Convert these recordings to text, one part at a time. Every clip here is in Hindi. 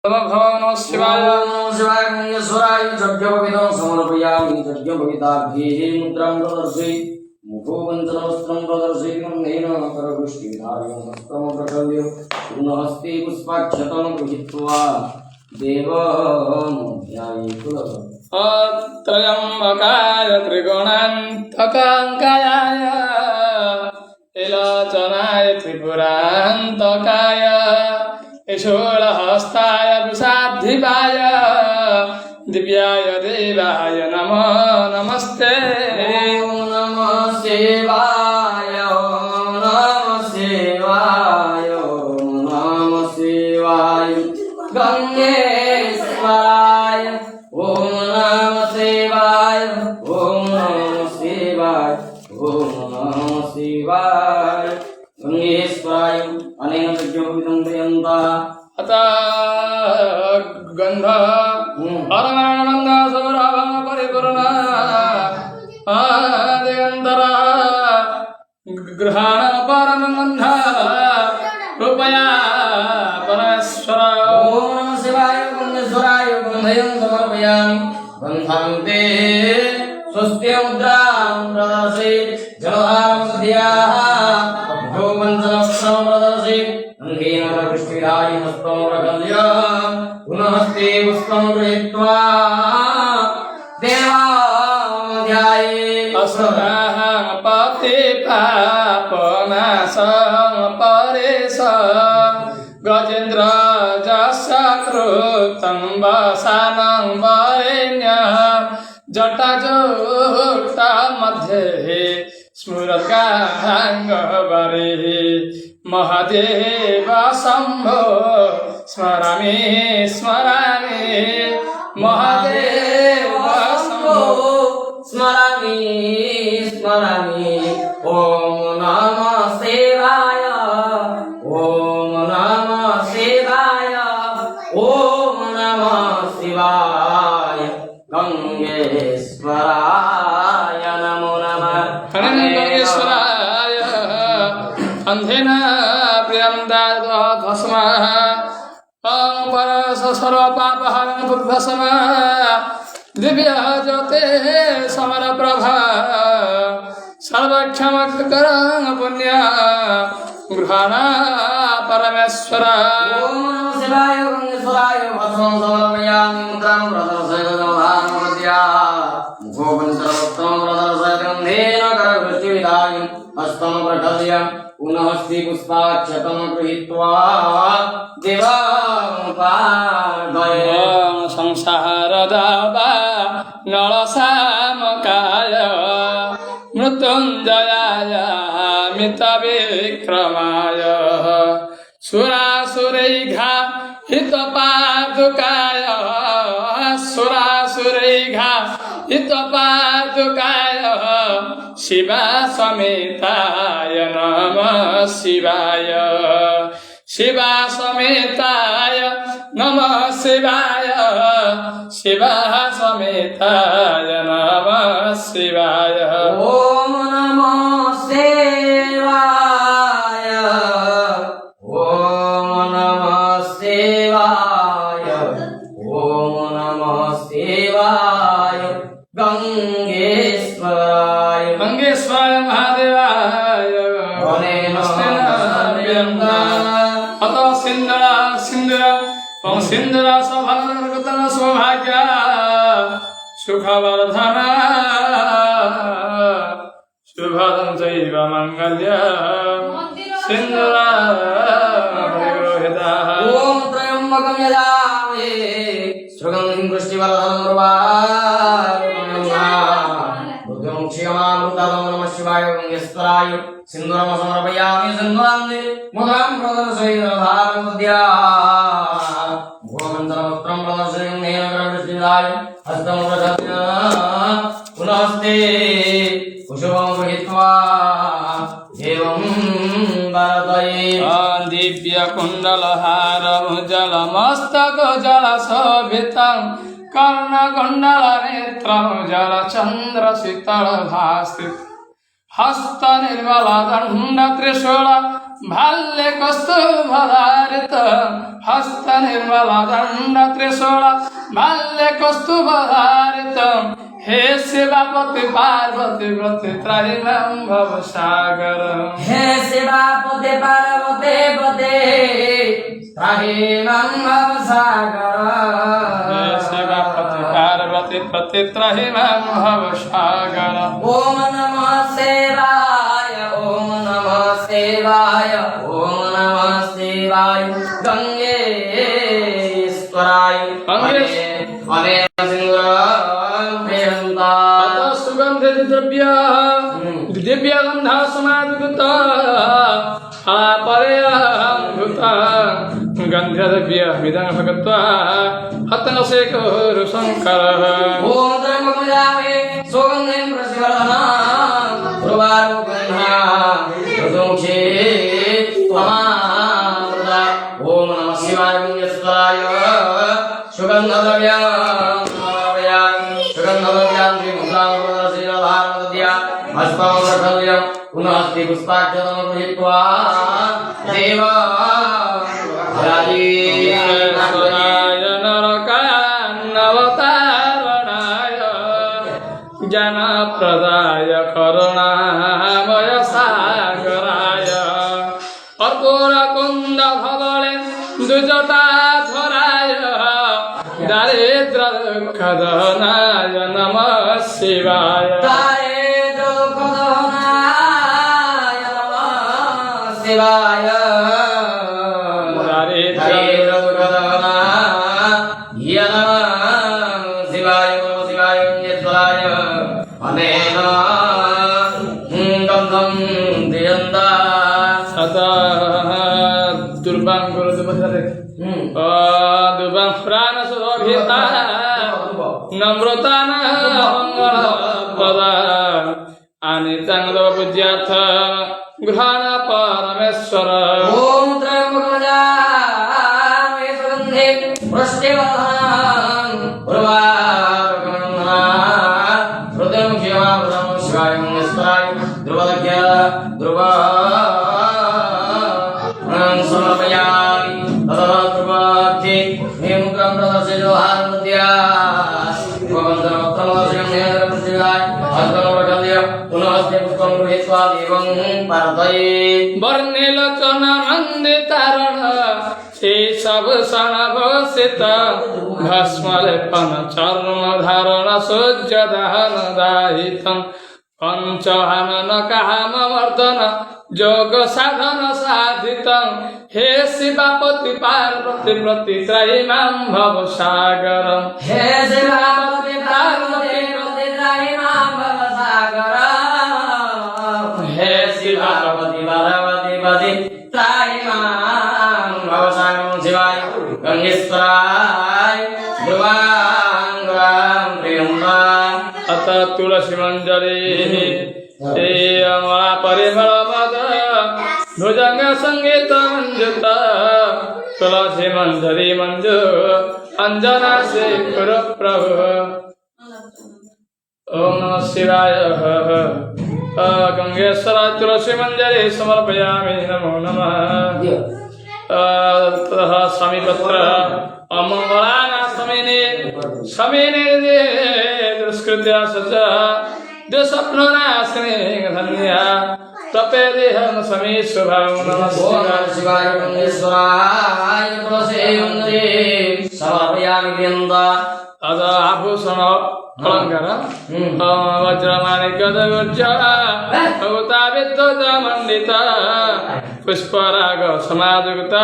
नमः शिवाय शिवाय गंगेश्वराय यज्ञोपवीतं समर्पयामि यज्ञोपवीताभ्यः मुद्रां प्रदर्शय मुखो वञ्चनवस्त्रं प्रदर्शय गन्धेन करपुष्टिधार्यं हस्तं प्रकल्य पूर्णहस्ते पुष्पाक्षतं गृहीत्वा देवमध्याये त्र्यम्बकाय त्रिगुणान्तकाङ्काय त्रिलोचनाय त्रिपुरान्तकाय षोडहस्ताय वृषाधिपाय दिव्याय देवाय नमो नमस्ते। ओम नमः शिवाय ओम नमः शिवाय ओम नमः शिवाय गंगेश्वराय ओम नमः शिवाय ओम नमः शिवाय ओम नमः शिवाय गंगेश्वराय अनेन यज्ञोपवीतं प्रियन्ता अत गंध परमानंद सौरभ परिपूर्ण आदिगंधर गृहाण परम गंध कृपया परमेश्वर। ओम नमः शिवाय गंगेश्वराय गंधयं समर्पयामि गन्धान्ते स्वस्ति मुद्रां प्रदर्शयेत् जलधारं दध्याः गोपञ्चलक्षं प्रदर्शयेत् गन्धेन करपुष्टिधारि हस्तं प्रकल्य पुनहस्ते पुष्पं गृहीत्वा देवामध्याये असुराः पतिपापनाशं परेश गजेन्द्र जशकृतं वसानं वरेण्यं जटाजूट मध्ये स्मृतगाङ्गवरे महादेव शम्भो स्मरामि स्मरामि महादेव शम्भो स्मरामि स्मरामि ओम नमः शिवाय ओम नमः शिवाय ओम नमः शिवाय गंगेश्वराय नमो नमः गंगेश्वराय अंधेन प्रियं भस्म परस सर्वपापहरं भस्म दिव्य ज्योते समर प्रभा सर्वक्षमकरं पुण्य गृहाण परमेश्वर। ओम नमः शिवाय गंगेश्वराय भस्मं समर्पयामि मुद्रां प्रदर्शय जलधारं दध्याः मुखो पञ्चवक्त्रं प्रदर्शय गन्धेन करपुष्टिधारि हस्तं प्रकल्य पुनहस्ते पुष्पाक्षतं गृहीत्वा देवामुपादये। संसार दावा नळसामकाय मृत्युञ्जयाय मितविक्रमाय सुरासुरैघा हितपादुकाय सुरासुरैघा हितपादुकाय शिवा समेताय नमः शिवाय शिवा समेताय नमः शिवाय शिवा समेताय नमः शिवाय। ओम नमः शिवाय ओम नमः शिवाय ओम नमः शिवाय गंगेश्वराय गंगेश्वराय महादेवाय अत सिंधुर सिंधुर सिंधुर सफलकृतं सौभाग्य सुखवर्धन शुभदं चैव मंगल्य सिंधुर परिगृहीतः। ओम त्र्यंबकं यजामहे सुगन्धिं पुष्टिवर्धनं बुद्धिं क्षीयमामृतं नमः शिवाय गंगेश्वराय सिन्दूरं समर्पयामि सिन्दूरान्ते मुद्रां प्रदर्शय जलधारं दध्याः गोमन्तरवस्त्रं प्रदर्शय गन्धेन करपुष्टिधारि हस्तं प्रकल्य पुनहस्ते कुशुभं गृहीत्वा एवं वरदये। दिव्य कुंडलहार जलमस्तक जलशोभितं कर्णकुण्डल नेत्रं जलचन्द्र शीतल भास्ति हस्त निर्मल दंड त्रिशूल भाल्य कस्तुभधारित हस्त निर्मल दंड त्रिशूल भाल्य कस्तुभधारित हे शिवापति पार्वती व्रति त्राहि मां भव सागर हे शिवापति पार्वती व्रते त्राहि मां भव सागर हे शिवापति पार्वती व्रति त्राहि मां भव सागर ओम नमः शिवाय ओम नमः शिवाय ओम नमः शिवाय गंगेश्वराय वने सुगंधि द्रव्य दिव्य गंधा समाधुत गंध्य द्रव्य विदं भगत्वा हतन शेखर शंकर ओम त्र्यंबकमजामहे सुगंधिं प्रस्वर्धनां उर्वारुकन्हा प्रदोक्षे त्वमामृता ओम नमः शिवाय गंगेश्वराय सुगंधद्रव्यं पुनस्ति पुष्पाक्षरं गृहीत्वा देव ईश्वराय नरकान्नवतारणाय जनप्रदाय करुणामय सागराय अर्कोरकुण्ड भवले द्विजटाधराय दारिद्र दुःखदहनाय नमः शिवाय दारिद्र दुःखदहनाय नमः शिवाय दारिद्र दुःखदहनाय नमः शिवाय शिवाय गंगेश्वराय अनेन गन्धं धियन्ता सदा दुर्बां गुरुदेवहरे दुर्बां प्राणसुरभिता नम्रतान मंगलप्रदा अनितं पूज्यार्थ गृहाण परमेश्वर ओम त्र्यंबकमजामहे सुगन्धिं पुष्टिवर्धनां उर्वारुकन्हा रुद्रमुखी मामृतं शिवाय गंगेश्वराय ध्रुवदग्य ध्रुव समर्पयामि ततः ध्रुवाख्ये हेमुकं प्रदर्शयितो हारमुद्या भवन्तमोत्तमदर्शकं नेत्रप्रतिगाय हस्तमप्रकल्य पुनः हस्ते पुष्पं गृहीत्वा देवं प्रार्थयेत् वर्णिलोचन नन्दितारण शेषभूषणभूषित भस्मलेपन चर्मधारण सूर्यदहनदायितं पंचहाननकाममर्दन जोग साधन साधितं हे शिवापति पार्वती व्रति त्राहि मां भव सागर हे शिवापति पार्वती व्रति त्राहि मां भव सागर हे शिवापति पार्वती व्रति त्राहि मां भव सागर शिवाय गंगेश्वराय ध्रुवां प्रियंबा अत तुलसी मंजरी हे अमला परिमल मद भुजंग संगीत मंजुत तुलसी मंजरी मंजु अंजना शेखर प्रभु ओम नमः शिवाय गंगेश्वर तुलसी मंजरी समर्पयामि नमो नमः ततः समीपत्र अमंगलाना समिने दुष्कृत्या सच दुःस्वप्ननाशिनी धन्या तपेदेहं समी शुभं नमः शिवाय गंगेश्वराय तुलसी मंजरी समर्पयामि गृहन्ता अद आभूषण अलंकार वज्रमाणिक्यदविर्ज भवता विद्युत मंडित पुष्पराग समायुक्त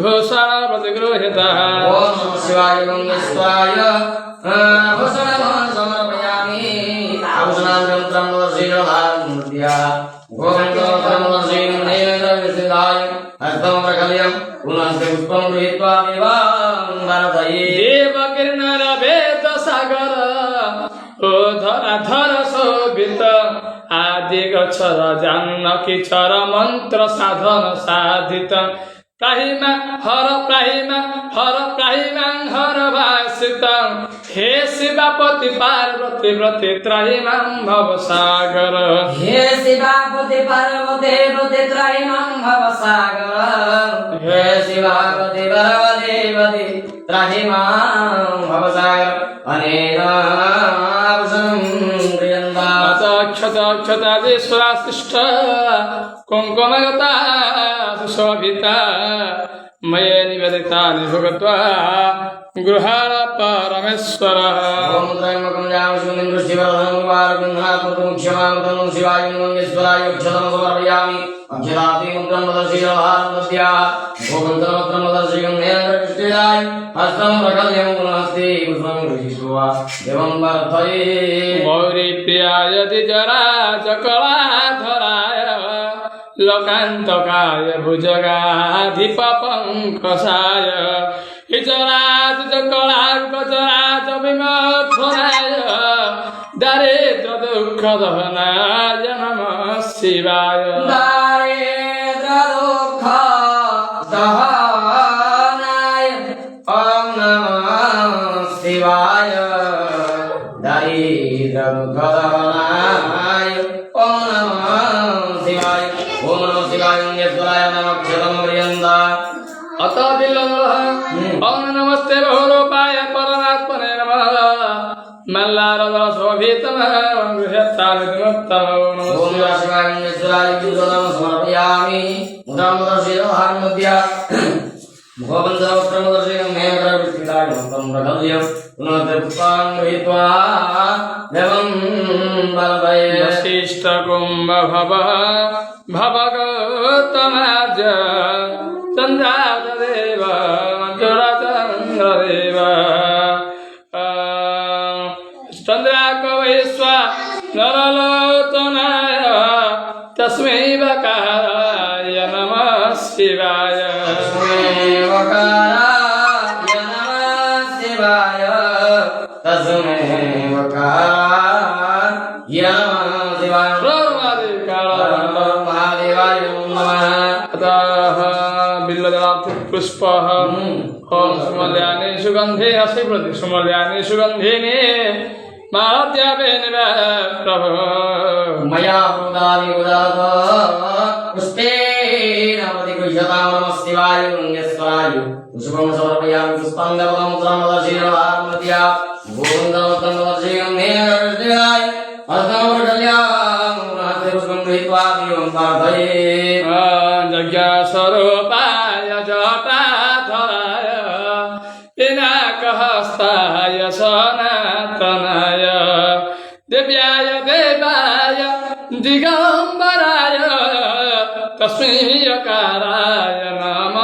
भूषण प्रतिगृहीत ओम नमः शिवाय गंगेश्वराय भूषणं समर्पयामि आभूषणां यन्त्रं वशीकरणामुद्या गोविन्दं नैवेद्यविषयाय हस्तं प्रकल्यं पुनस्ते पुष्पं गृहीत्वा देवां भारतये देवगिरिनर वेद सागर ओ धर शोभित आदि गच्छर जानकी चर मंत्र साधन साधित प्राहिमा हर प्राहिमा हर भाषित हे शिवापति पार्वती व्रते त्राहि मां भवसागर हे शिवापति पार्वती व्रते त्राहि मां भवसागर हे शिवापति पार्वती व्रते त्राहि मां भवसागर अनेन क्षताक्षतादेश्वराशिष्ट कुङ्कुमगता सुशोभिता मये निवेदितानि भगत्वा गृहाण परमेश्वरः ओम त्रयम्बकं जामसुगन्धिं पुष्टिवर्धनं वारकुन्धात्मकं क्षमामृतं शिवाय मंगेश्वराय अक्षतं समर्पयामि अक्षरातिमुद्रं वदशीलभारमस्या गोमन्त्रमत्रं वदशीलं नेन्द्रकृष्टिराय हस्तं प्रकल्यं पुनस्ति पुष्पं गृहीत्वा देवं वर्धये गौरीप्रियाय द्विजराजकलाधराय लोकान्तकाय भुजगाधिपपङ्कसाय हिजराजकलार्गजराज विमोचनाय दारिद्र्यदुःखदहनाय नमः शिवाय दारिद्र्यदुःखदहनाय ॐ नमः शिवाय दारिद्र्यदुःखदहनाय ॐ नमः शिवाय ॐ नमः शिवाय यद्वराय नमः क्षरं पर्यन्ता अतः बिल्लः ओम नमस्ते बहुरूपाय परमात्मने नमः मल्लारदल शोभितमः गृहस्थानिमुक्तमः ओम नमः शिवाय यद्वराय विद्युतं समर्पयामि मुद्रां दर्शयहार्मद्या मुखबन्धवस्त्रं दर्शयं मेघरविष्टिताय मन्त्रं प्रकल्यं पुनः पुष्पां गृहीत्वा देवं वर्धये वसिष्ठकुम्भ भवगौतमाज चन्द्रादेव मञ्जुळचन्द्रदेव चन्द्राकवैश्व नरलोचनाय तस्मै वकाराय नमः शिवाय वकाराय नमः शिवाय तस्मै वकाराय नमः शिवाय महादेवाय नमः पुष्पः ओम सुमल्यानि सुगन्धे अस्ति प्रति सुमल्यानि सुगन्धिने माद्यावेन प्रभो मया भूतानि उदात पुष्पेण प्रतिगृह्यतां नमः शिवाय मंगेश्वराय पुष्पं समर्पयामि पुष्पं गवमुद्रं वदशीलभारमद्या गोविन्दमत्रं वदशीलं नेन्द्रकृष्टिराय हस्तं प्रकल्यामि पुनः पुष्पं गृहीत्वा देवं वर्धये यज्ञस्वरूपाय जटाधराय पिनाकहस्ताय सनातनाय दिव्याय देवाय दिगम्बराय तस्मै यकाराय नमः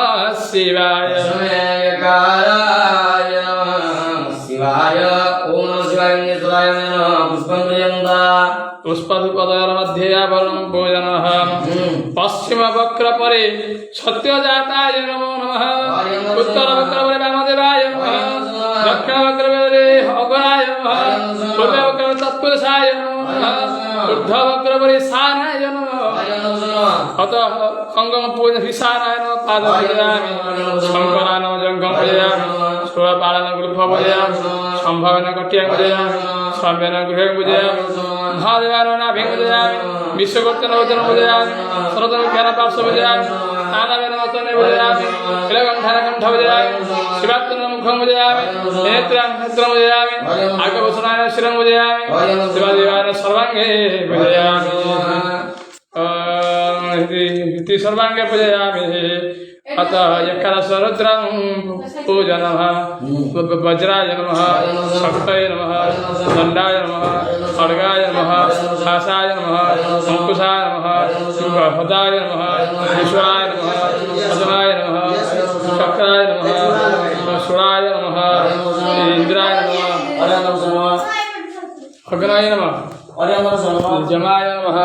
शिवाय यकाराय नमः शिवाय ॐ नमः शिवाय मंगेश्वराय नमः पुष्पं पर्यन्ता पुष्पदुपदयर मध्ये आवरणं पूजनः पश्चिम वक्रपरे सत्यजाताय नमो नमः उत्तर वक्रपरे वामदेवाय नमः दक्षिण वक्रपरे अघोराय नमः पूर्व वक्रपरे तत्पुरुषाय नमो नमः ऊर्ध्व वक्रपरे ईशानाय नमः अतः अंगम पूजन ईशानाय नमः पाद पूजयामि शंकराय नमः जंघं पूजयामि शूलपाणेन गुरुत्व पूजयामि संभवेन कट्यं पूजयामि स्वाम्येन गृहं पूजयामि महादेवाय नाभिं पूजयामि विश्वकर्तन वचनं पूजयामि सर्वतोज्ञान पार्श्व पूजयामि नानावेन वचने पूजयामि नीलकण्ठेन कण्ठ पूजयामि शिवात्मन मुखं पूजयामि नेत्रं नेत्रं पूजयामि आगभूषणाय शिरं पूजयामि शिवादेवाय सर्वाङ्गे पूजयामि इति सर्वाङ्गे पूजयामि अतः यकारस्वरुद्रं पूजनः वज्राय नमः शक्तये नमः दण्डाय नमः खड्गाय नमः हासाय नमः अंकुशाय नमः हृदाय नमः ईश्वराय नमः अजनाय नमः चक्राय नमः सुराय नमः इंद्राय नमः अग्नाय नमः जमाय नमः